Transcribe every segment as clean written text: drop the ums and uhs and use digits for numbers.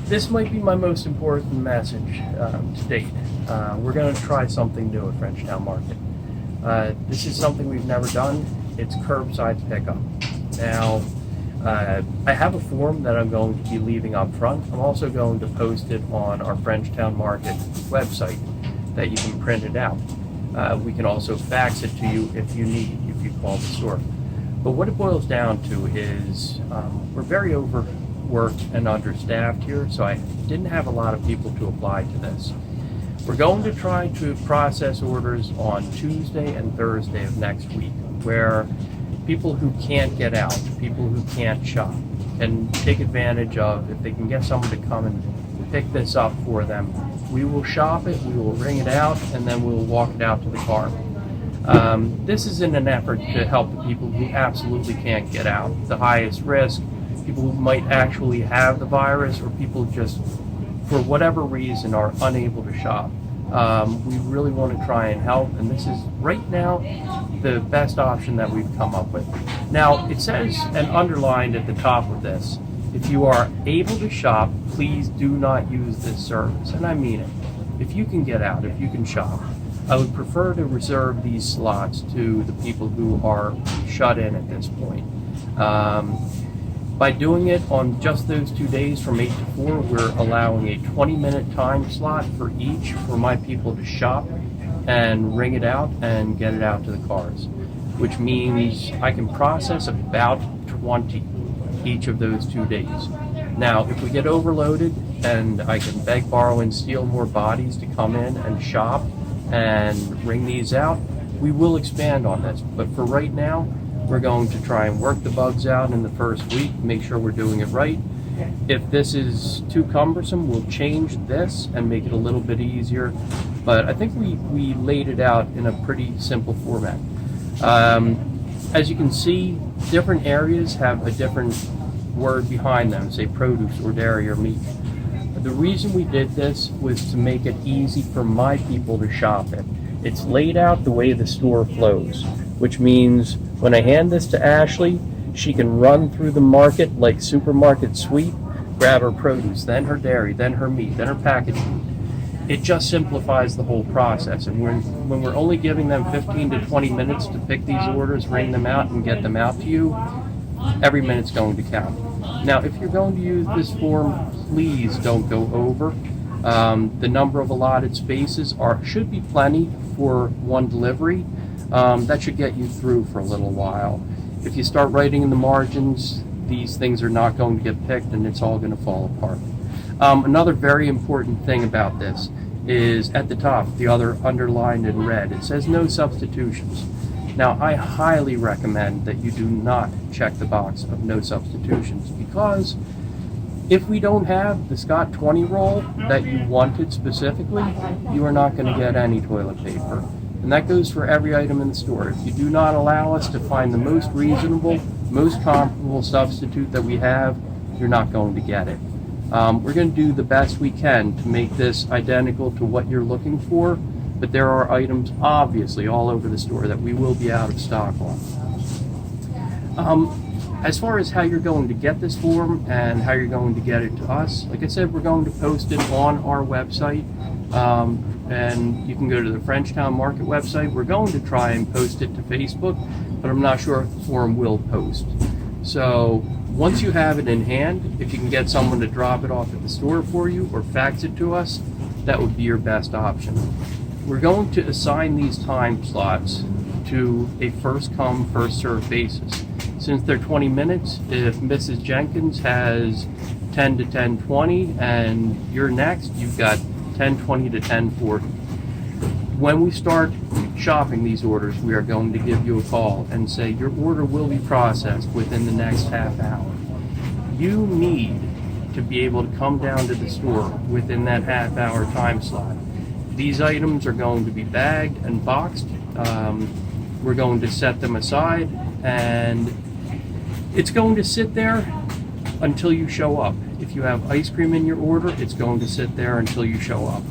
This might be my most important message to date. We're going to try something new at Frenchtown Market. This is something we've never done. It's curbside pickup. Now, I have a form that I'm going to be leaving up front. I'm also going to post it on our Frenchtown Market website that you can print it out. We can also fax it to you if you need, if you call the store. But what it boils down to is we're very overworked and understaffed here, so I didn't have a lot of people to apply to this. We're going to try to process orders on Tuesday and Thursday of next week, where people who can't get out, people who can't shop, can take advantage of, if they can get someone to come and pick this up for them. We will shop it, we will ring it out, and then we'll walk it out to the car. This is in an effort to help the people who absolutely can't get out, the highest risk, people who might actually have the virus, or people just, for whatever reason, are unable to shop. We really want to try and help, and this is, right now, the best option that we've come up with. Now, it says, and underlined at the top of this, if you are able to shop, please do not use this service. And I mean it. If you can get out, if you can shop, I would prefer to reserve these slots to the people who are shut in at this point. By doing it on just those 2 days from 8 to 4, we're allowing a 20-minute time slot for each for my people to shop and ring it out and get it out to the cars, which means I can process about 20 each of those 2 days. Now, if we get overloaded and I can beg, borrow, and steal more bodies to come in and shop and ring these out, we will expand on this. But for right now, we're going to try and work the bugs out in the first week, make sure we're doing it right. If this is too cumbersome, we'll change this and make it a little bit easier. But I think we laid it out in a pretty simple format. As you can see, different areas have a different word behind them, say produce or dairy or meat. The reason we did this was to make it easy for my people to shop it. It's laid out the way the store flows, which means when I hand this to Ashley, she can run through the market like supermarket sweep, grab her produce, then her dairy, then her meat, then her packaged meat. It just simplifies the whole process, and when we're only giving them 15 to 20 minutes to pick these orders, ring them out, and get them out to you, every minute's going to count. Now, if you're going to use this form, please don't go over. The number of allotted spaces should be plenty for one delivery. That should get you through for a little while. If you start writing in the margins, these things are not going to get picked, and it's all going to fall apart. Another very important thing about this is at the top, the other underlined in red, it says no substitutions. Now, I highly recommend that you do not check the box of no substitutions, because if we don't have the Scott 20 roll that you wanted specifically, you are not going to get any toilet paper. And that goes for every item in the store. If you do not allow us to find the most reasonable, most comparable substitute that we have, you're not going to get it. We're going to do the best we can to make this identical to what you're looking for, but there are items obviously all over the store that we will be out of stock on. As far as how you're going to get this form and how you're going to get it to us, like I said, we're going to post it on our website, and you can go to the Frenchtown Market website. We're going to try and post it to Facebook, but I'm not sure if the form will post. So once you have it in hand, if you can get someone to drop it off at the store for you or fax it to us, that would be your best option. We're going to assign these time slots to a first come, first served basis. Since they're 20 minutes, if Mrs. Jenkins has 10 to 10:20 and you're next, you've got 10:20 to 10:40. When we start shopping these orders, we are going to give you a call and say your order will be processed within the next half hour. You need to be able to come down to the store within that half hour time slot. These items are going to be bagged and boxed. We're going to set them aside, and it's going to sit there until you show up. If you have ice cream in your order, it's going to sit there until you show up.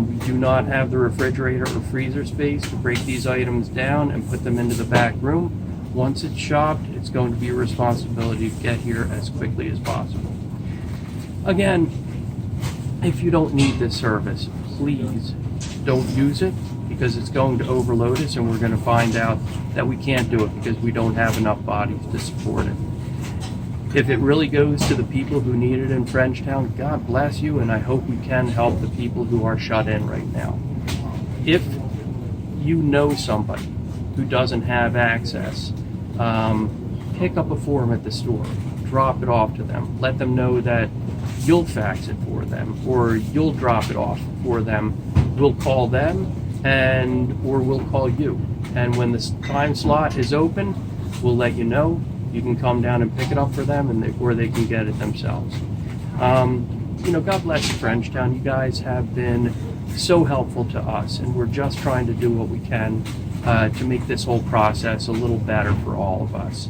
We do not have the refrigerator or freezer space to break these items down and put them into the back room. Once it's shopped, it's going to be your responsibility to get here as quickly as possible. Again, If you don't need this service, please don't use it, because it's going to overload us and we're going to find out that we can't do it because we don't have enough bodies to support it. If it really goes to the people who need it in Frenchtown, God bless you, and I hope we can help the people who are shut in right now. If you know somebody who doesn't have access, pick up a form at the store, drop it off to them, let them know that you'll fax it for them, or you'll drop it off for them. We'll call them, or we'll call you. And when the time slot is open, we'll let you know. You can come down and pick it up for them, or they can get it themselves. God bless you, Frenchtown. You guys have been so helpful to us, and we're just trying to do what we can to make this whole process a little better for all of us.